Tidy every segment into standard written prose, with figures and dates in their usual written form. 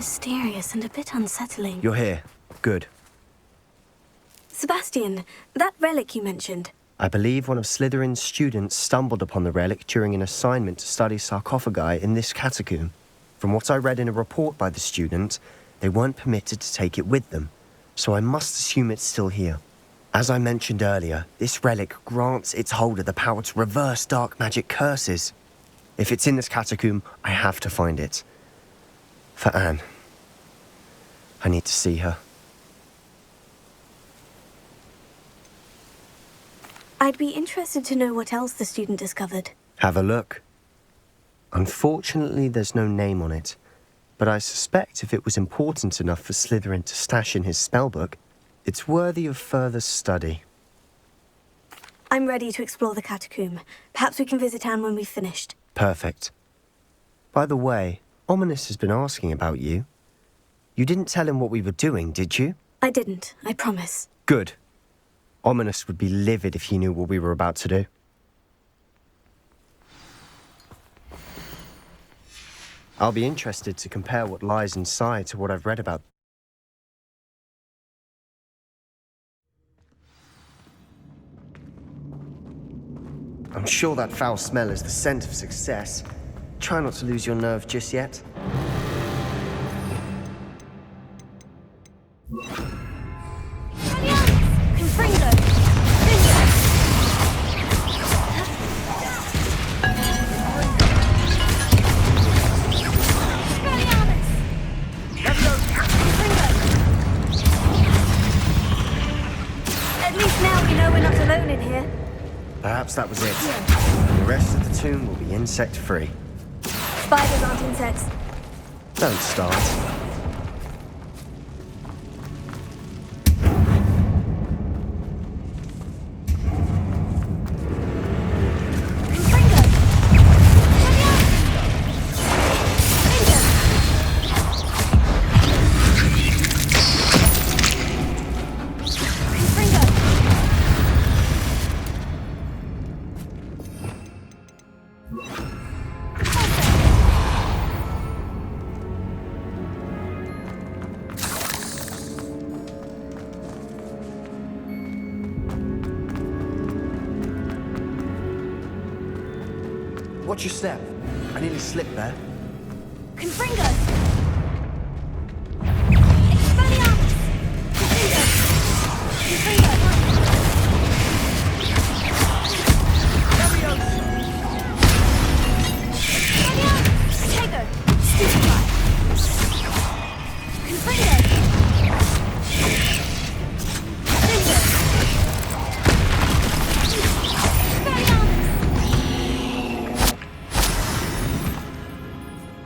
Mysterious and a bit unsettling. You're here. Good. Sebastian, that relic you mentioned. I believe one of Slytherin's students stumbled upon the relic during an assignment to study sarcophagi in this catacomb. From what I read in a report by the student, they weren't permitted to take it with them, so I must assume it's still here. As I mentioned earlier, this relic grants its holder the power to reverse dark magic curses. If it's in this catacomb, I have to find it. For Anne. I need to see her. I'd be interested to know what else the student discovered. Have a look. Unfortunately, there's no name on it, but I suspect if it was important enough for Slytherin to stash in his spellbook, it's worthy of further study. I'm ready to explore the catacomb. Perhaps we can visit Anne when we've finished. Perfect. By the way, Ominous has been asking about you. You didn't tell him what we were doing, did you? I didn't, I promise. Good. Ominous would be livid if he knew what we were about to do. I'll be interested to compare what lies inside to what I've read about. I'm sure that foul smell is the scent of success. Try not to lose your nerve just yet. Perhaps that was it. The rest of the tomb will be insect-free. Spiders aren't insects. Don't start. Watch your step. I nearly slipped there. Confringo! Expelliarmus! Confringo! Confringo! Expelliarmus! Tego! Stupefy! Confringo!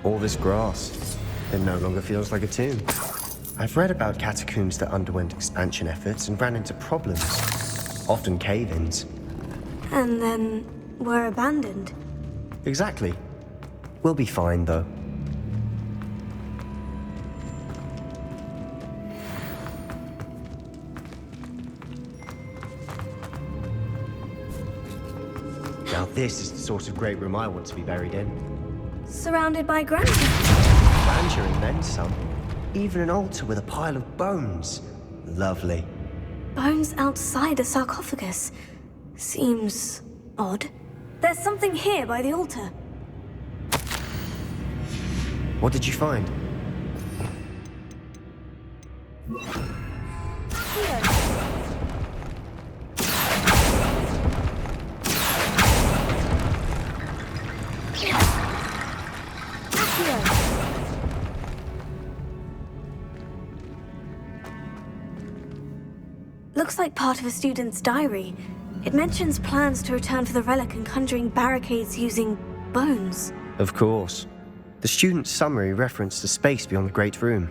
All this grass, it no longer feels like a tomb. I've read about catacombs that underwent expansion efforts and ran into problems, often cave-ins. And then were abandoned. Exactly. We'll be fine, though. Now this is the sort of great room I want to be buried in. Surrounded by grandeur. Grandeur and then some. Even an altar with a pile of bones. Lovely. Bones outside a sarcophagus. Seems odd. There's something here by the altar. What did you find? Here. Looks like part of a student's diary. It mentions plans to return for the relic and conjuring barricades using bones. Of course. The student's summary referenced the space beyond the Great Room,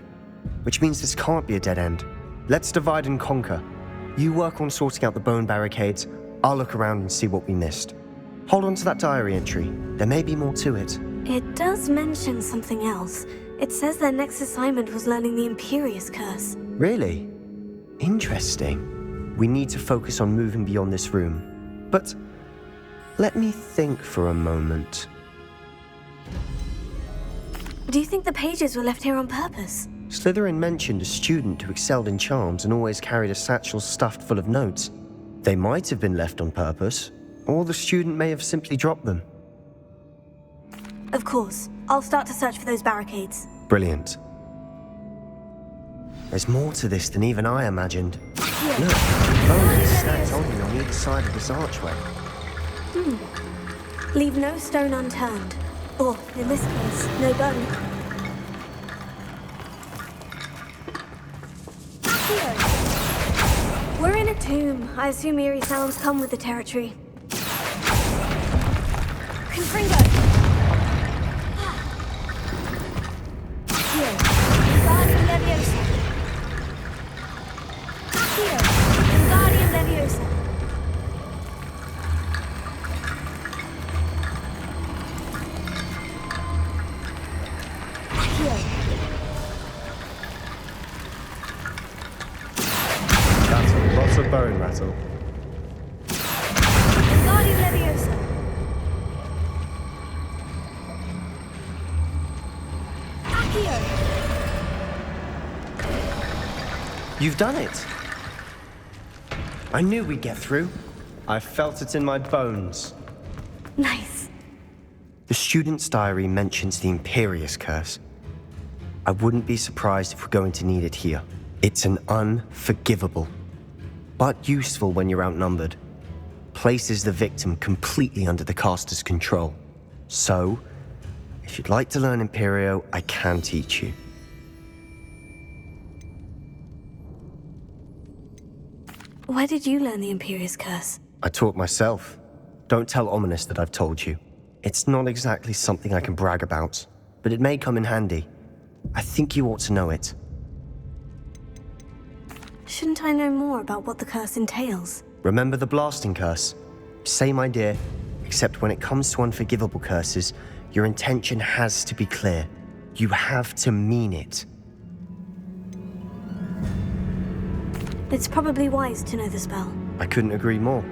which means this can't be a dead end. Let's divide and conquer. You work on sorting out the bone barricades, I'll look around and see what we missed. Hold on to that diary entry. There may be more to it. It does mention something else. It says their next assignment was learning the Imperious Curse. Really? Interesting. We need to focus on moving beyond this room. But let me think for a moment. Do you think the pages were left here on purpose? Slytherin mentioned a student who excelled in charms and always carried a satchel stuffed full of notes. They might have been left on purpose, or the student may have simply dropped them. Of course. I'll start to search for those barricades. Brilliant. There's more to this than even I imagined. Look, Owen is stacked holding on either side of this archway. Leave no stone unturned. Or, in this case, no bone. Accio! We're in a tomb. I assume eerie sounds come with the territory. Confringo! Accio! Wingardium Leviosa! Accio! Wingardium Leviosa! That's a lot of bone rattle. Wingardium Leviosa! Accio! You've done it! I knew we'd get through. I felt it in my bones. Nice. The student's diary mentions the Imperius Curse. I wouldn't be surprised if we're going to need it here. It's an unforgivable, but useful when you're outnumbered. Places the victim completely under the caster's control. So, if you'd like to learn Imperio, I can teach you. Where did you learn the Imperius Curse? I taught myself. Don't tell Ominous that I've told you. It's not exactly something I can brag about, but it may come in handy. I think you ought to know it. Shouldn't I know more about what the curse entails? Remember the blasting curse? Same idea, except when it comes to unforgivable curses, your intention has to be clear. You have to mean it. It's probably wise to know the spell. I couldn't agree more.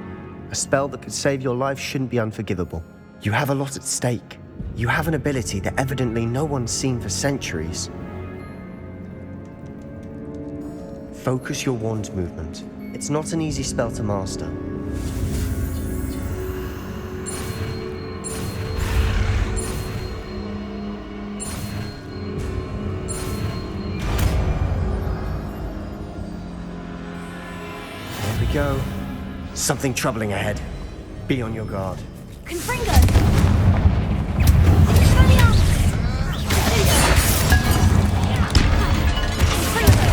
A spell that could save your life shouldn't be unforgivable. You have a lot at stake. You have an ability that evidently no one's seen for centuries. Focus your wand's movement. It's not an easy spell to master. There we go. Something troubling ahead. Be on your guard. Confringo! Expelliarmus! Confringo!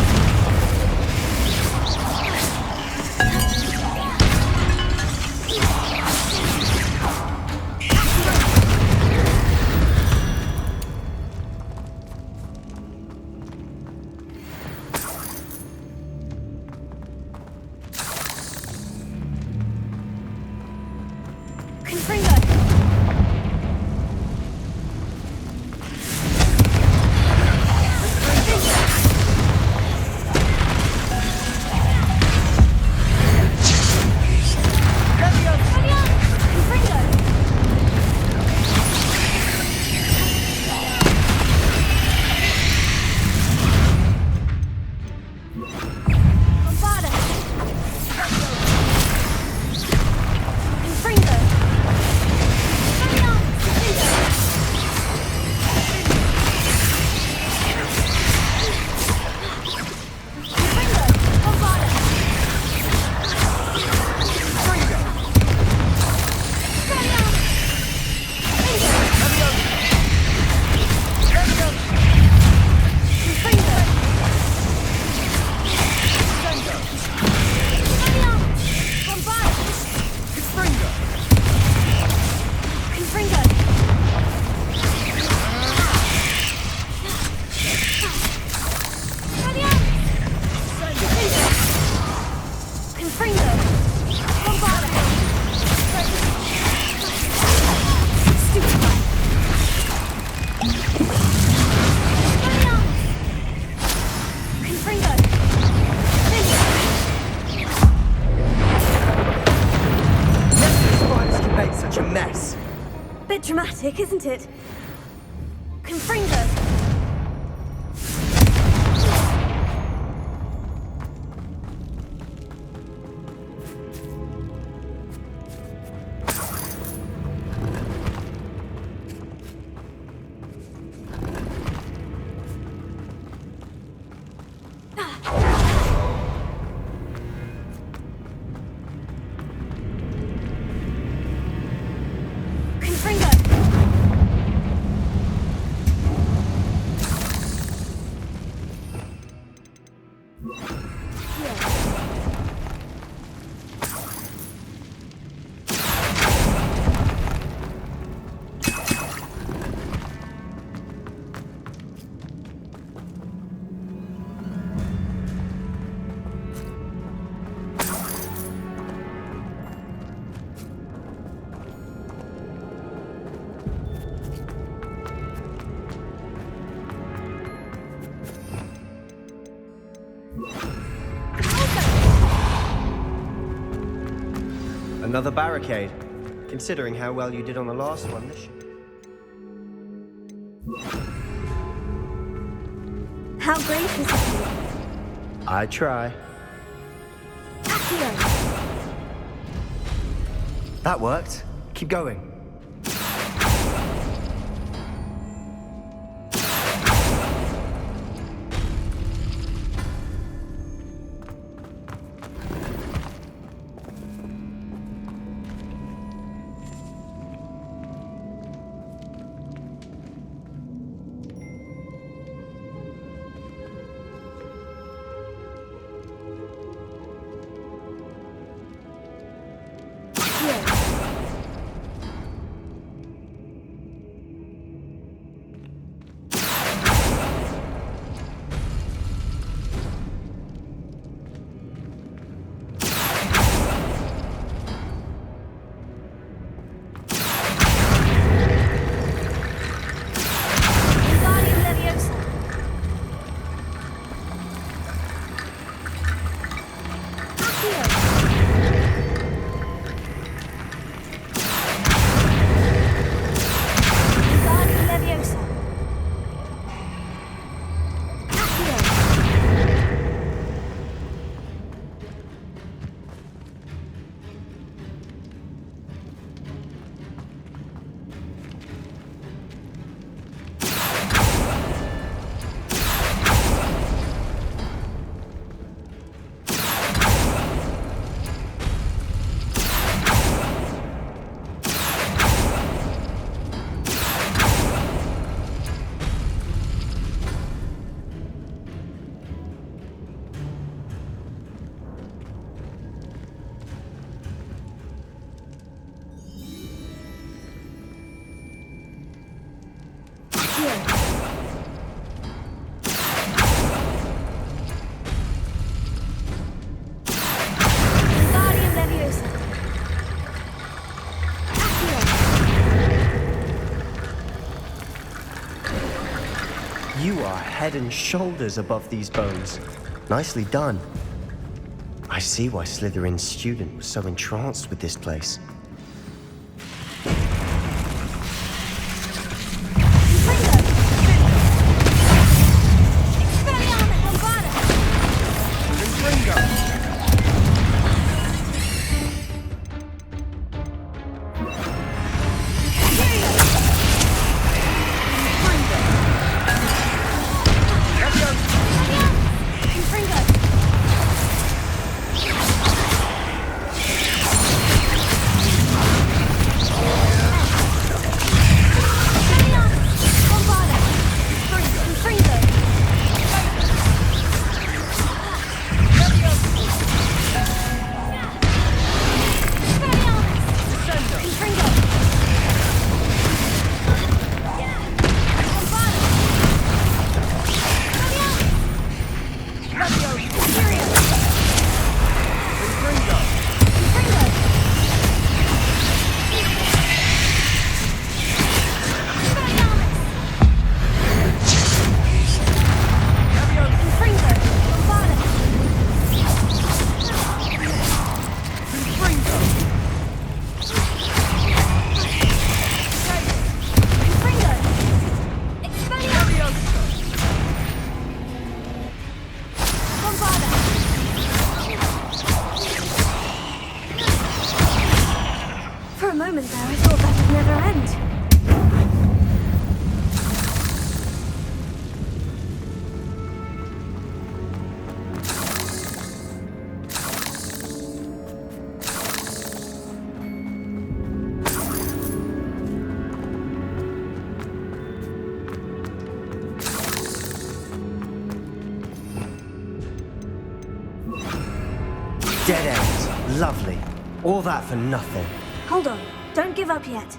Bit dramatic, isn't it? Confringo! Another barricade. Considering how well you did on the last one, this should... How gracious of you. I try. Accio! That worked. Keep going. You are head and shoulders above these bones. Nicely done. I see why Slytherin's student was so entranced with this place. Dead end. Lovely. All that for nothing. Hold on. Don't give up yet.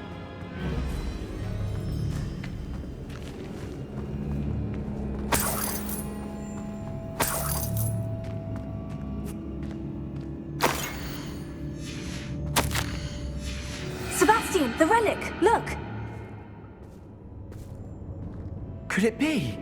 Sebastian, the relic! Look! Could it be?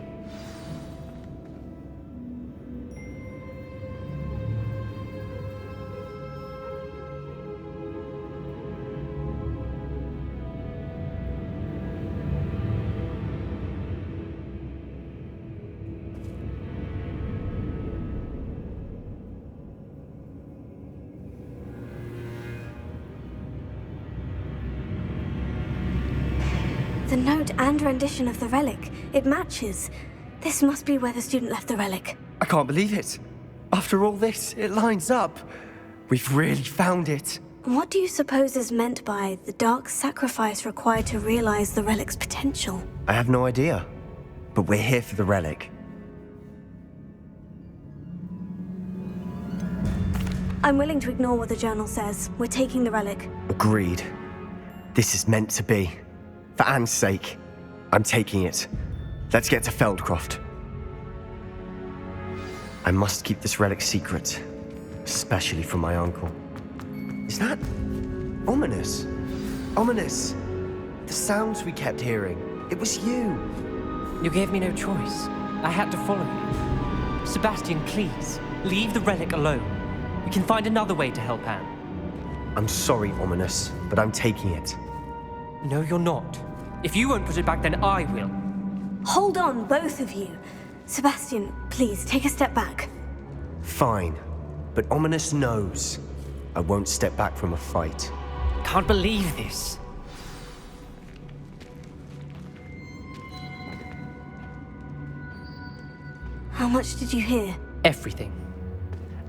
The note and rendition of the relic, it matches. This must be where the student left the relic. I can't believe it. After all this, it lines up. We've really found it. What do you suppose is meant by the dark sacrifice required to realize the relic's potential? I have no idea. But we're here for the relic. I'm willing to ignore what the journal says. We're taking the relic. Agreed. This is meant to be. For Anne's sake, I'm taking it. Let's get to Feldcroft. I must keep this relic secret, especially from my uncle. Is that ominous? Ominous. The sounds we kept hearing. It was you. You gave me no choice. I had to follow you. Sebastian, please, leave the relic alone. We can find another way to help Anne. I'm sorry, Ominous, but I'm taking it. No, you're not. If you won't put it back, then I will. Hold on, both of you. Sebastian, please, take a step back. Fine, but Ominous knows I won't step back from a fight. Can't believe this. How much did you hear? Everything.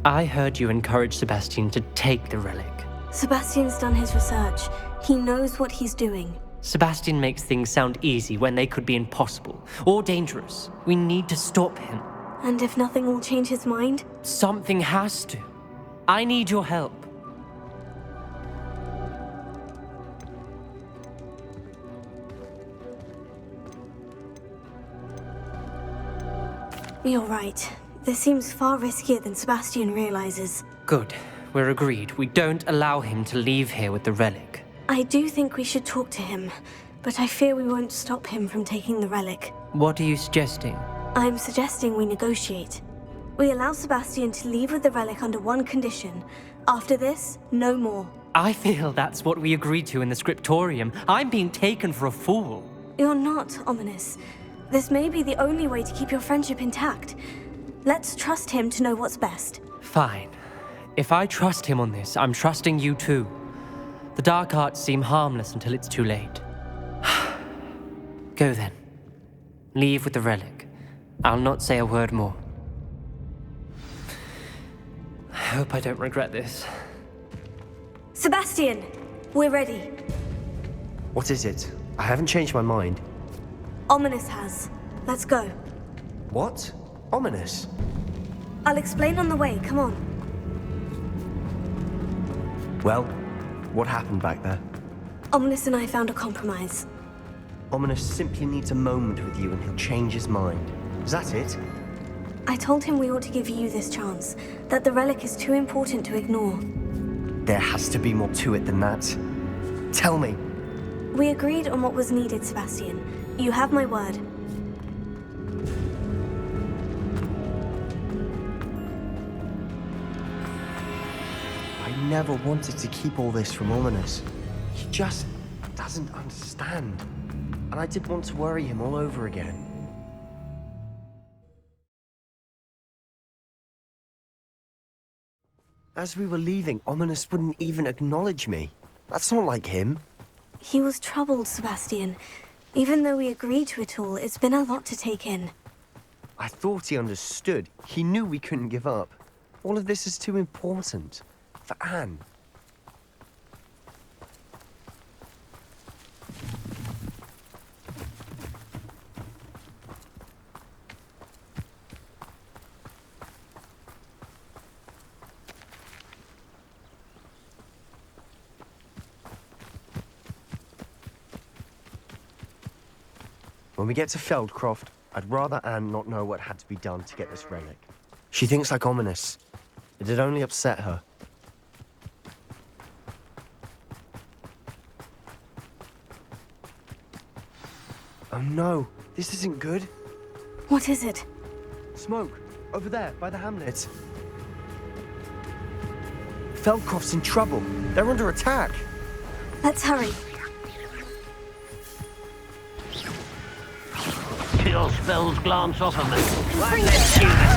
I heard you encourage Sebastian to take the relic. Sebastian's done his research. He knows what he's doing. Sebastian makes things sound easy when they could be impossible or dangerous. We need to stop him. And if nothing will change his mind? Something has to. I need your help. You're right. This seems far riskier than Sebastian realizes. Good. We're agreed. We don't allow him to leave here with the relic. I do think we should talk to him, but I fear we won't stop him from taking the relic. What are you suggesting? I'm suggesting we negotiate. We allow Sebastian to leave with the relic under one condition. After this, no more. I feel that's what we agreed to in the scriptorium. I'm being taken for a fool. You're not, Ominous. This may be the only way to keep your friendship intact. Let's trust him to know what's best. Fine. If I trust him on this, I'm trusting you too. The dark arts seem harmless until it's too late. Go then. Leave with the relic. I'll not say a word more. I hope I don't regret this. Sebastian! We're ready. What is it? I haven't changed my mind. Ominous has. Let's go. What? Ominous? I'll explain on the way, come on. Well, what happened back there? Ominous and I found a compromise. Ominous simply needs a moment with you and he'll change his mind. Is that it? I told him we ought to give you this chance, that the relic is too important to ignore. There has to be more to it than that. Tell me. We agreed on what was needed, Sebastian. You have my word. I never wanted to keep all this from Ominous. He just doesn't understand. And I didn't want to worry him all over again. As we were leaving, Ominous wouldn't even acknowledge me. That's not like him. He was troubled, Sebastian. Even though we agreed to it all, it's been a lot to take in. I thought he understood. He knew we couldn't give up. All of this is too important. For Anne. When we get to Feldcroft, I'd rather Anne not know what had to be done to get this relic. She thinks like Ominous. It'd only upset her. Oh no, this isn't good. What is it? Smoke, over there, by the hamlet. Feldcroft's in trouble. They're under attack. Let's hurry. Your spells glance off of me. Let's do this.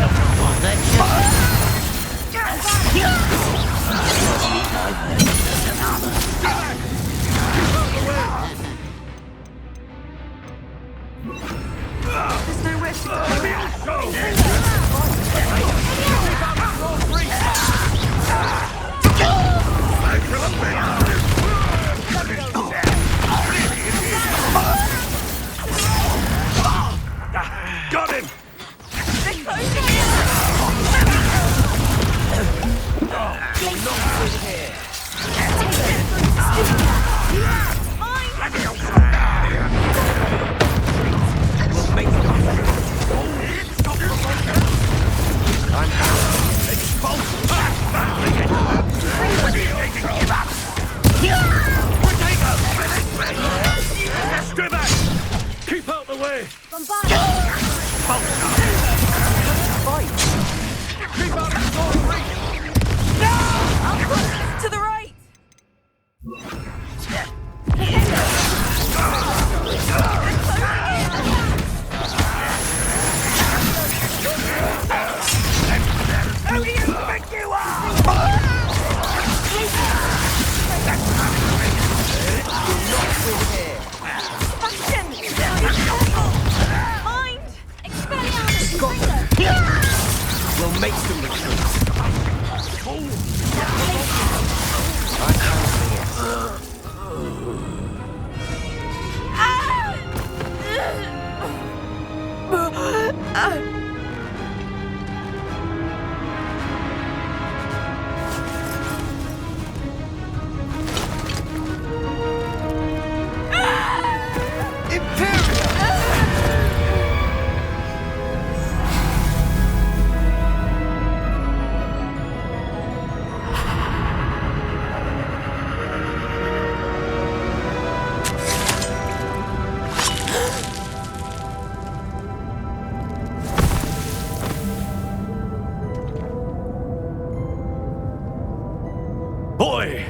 Boy!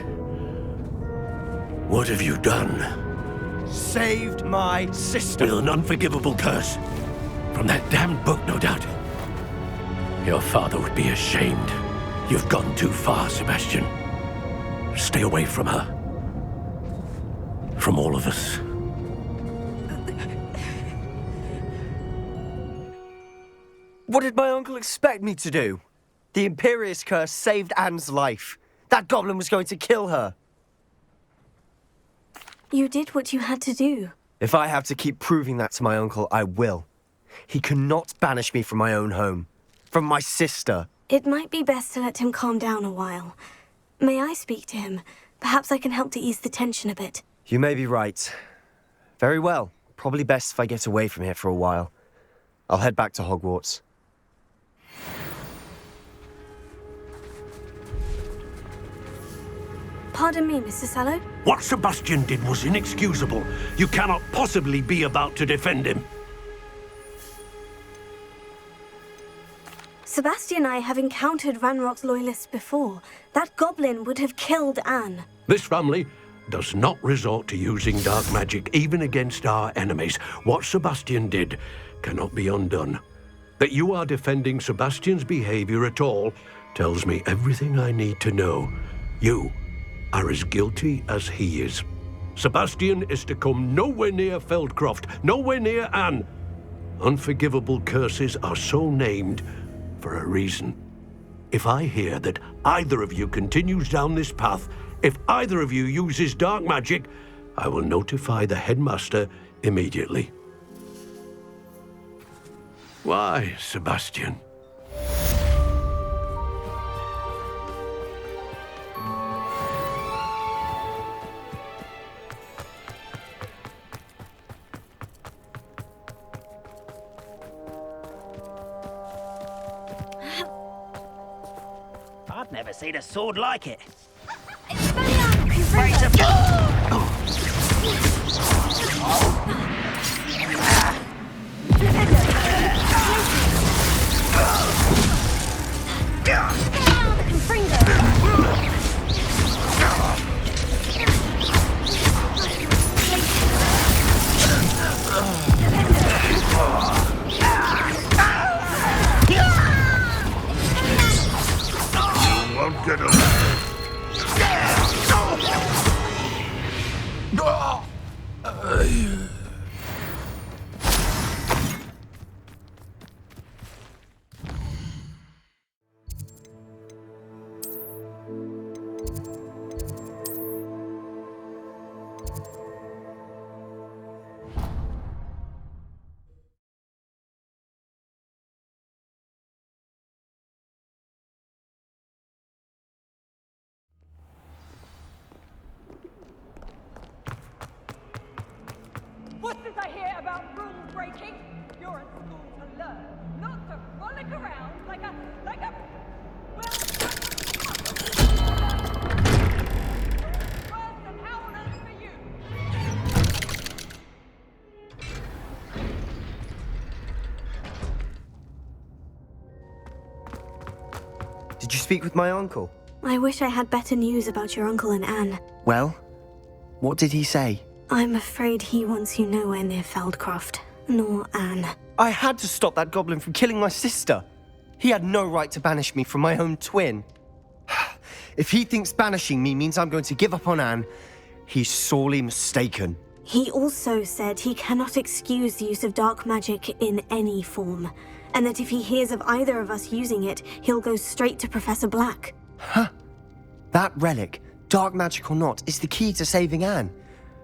What have you done? Saved my sister. With an unforgivable curse. From that damned book, no doubt. Your father would be ashamed. You've gone too far, Sebastian. Stay away from her. From all of us. What did my uncle expect me to do? The Imperious curse saved Anne's life. That goblin was going to kill her. You did what you had to do. If I have to keep proving that to my uncle, I will. He cannot banish me from my own home. From my sister. It might be best to let him calm down a while. May I speak to him? Perhaps I can help to ease the tension a bit. You may be right. Very well. Probably best if I get away from here for a while. I'll head back to Hogwarts. Pardon me, Mr. Sallow. What Sebastian did was inexcusable. You cannot possibly be about to defend him. Sebastian and I have encountered Ranrock's loyalists before. That goblin would have killed Anne. This family does not resort to using dark magic even against our enemies. What Sebastian did cannot be undone. That you are defending Sebastian's behavior at all tells me everything I need to know. You are as guilty as he is. Sebastian is to come nowhere near Feldcroft, nowhere near Anne. Unforgivable curses are so named for a reason. If I hear that either of you continues down this path, if either of you uses dark magic, I will notify the headmaster immediately. Why, Sebastian? I've never seen a sword like it. What's this I hear about rule breaking? You're at school to learn, not to frolic around like a, well, worse than how on earth for you? Did you speak with my uncle? I wish I had better news about your uncle and Anne. Well, what did he say? I'm afraid he wants you nowhere near Feldcroft, nor Anne. I had to stop that goblin from killing my sister. He had no right to banish me from my own twin. If he thinks banishing me means I'm going to give up on Anne, he's sorely mistaken. He also said he cannot excuse the use of dark magic in any form, and that if he hears of either of us using it, he'll go straight to Professor Black. Huh? That relic, dark magic or not, is the key to saving Anne.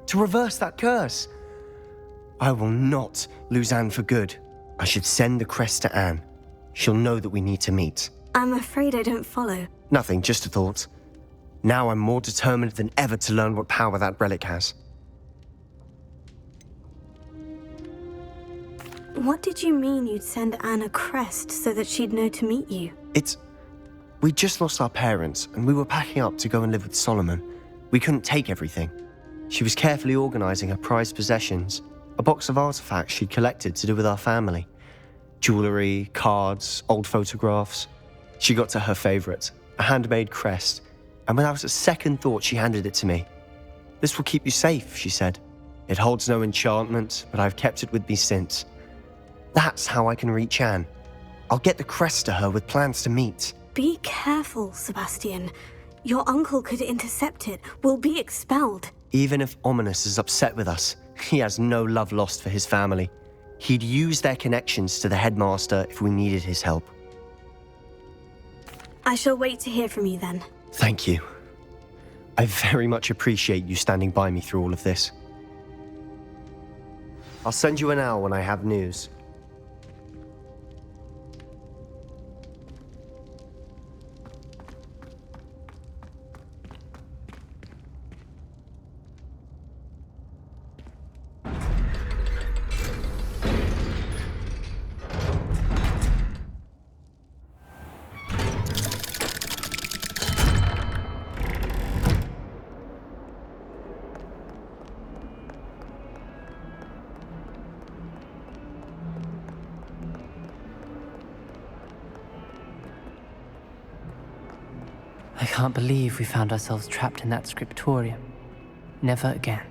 To reverse that curse. I will not lose Anne for good. I should send the crest to Anne. She'll know that we need to meet. I'm afraid I don't follow. Nothing, just a thought. Now I'm more determined than ever to learn what power that relic has. What did you mean you'd send Anne a crest so that she'd know to meet you? We'd just lost our parents, and we were packing up to go and live with Solomon. We couldn't take everything. She was carefully organising her prized possessions, a box of artifacts she'd collected to do with our family. Jewellery, cards, old photographs. She got to her favourite, a handmade crest, and without a second thought she handed it to me. "This will keep you safe," she said. "It holds no enchantment, but I've kept it with me since. That's how I can reach Anne. I'll get the crest to her with plans to meet." Be careful, Sebastian. Your uncle could intercept it. We'll be expelled. Even if Ominous is upset with us, he has no love lost for his family. He'd use their connections to the headmaster if we needed his help. I shall wait to hear from you then. Thank you. I very much appreciate you standing by me through all of this. I'll send you an owl when I have news. I can't believe we found ourselves trapped in that scriptorium. Never again.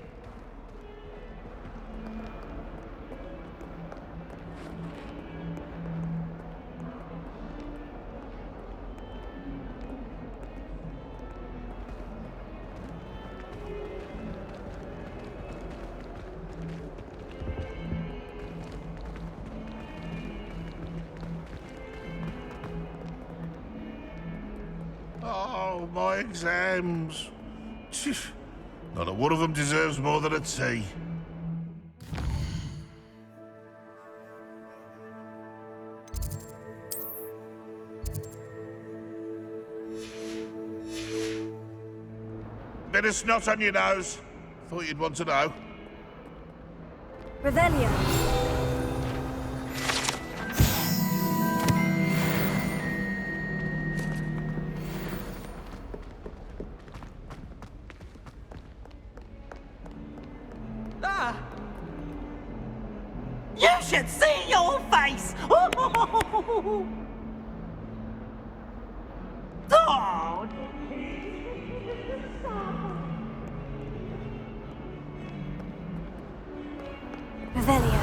Oh, my exams. Not a one of them deserves more than a tea. Bit of snot on your nose. Thought you'd want to know. Revelio. You should see your face! Oh! Revelio.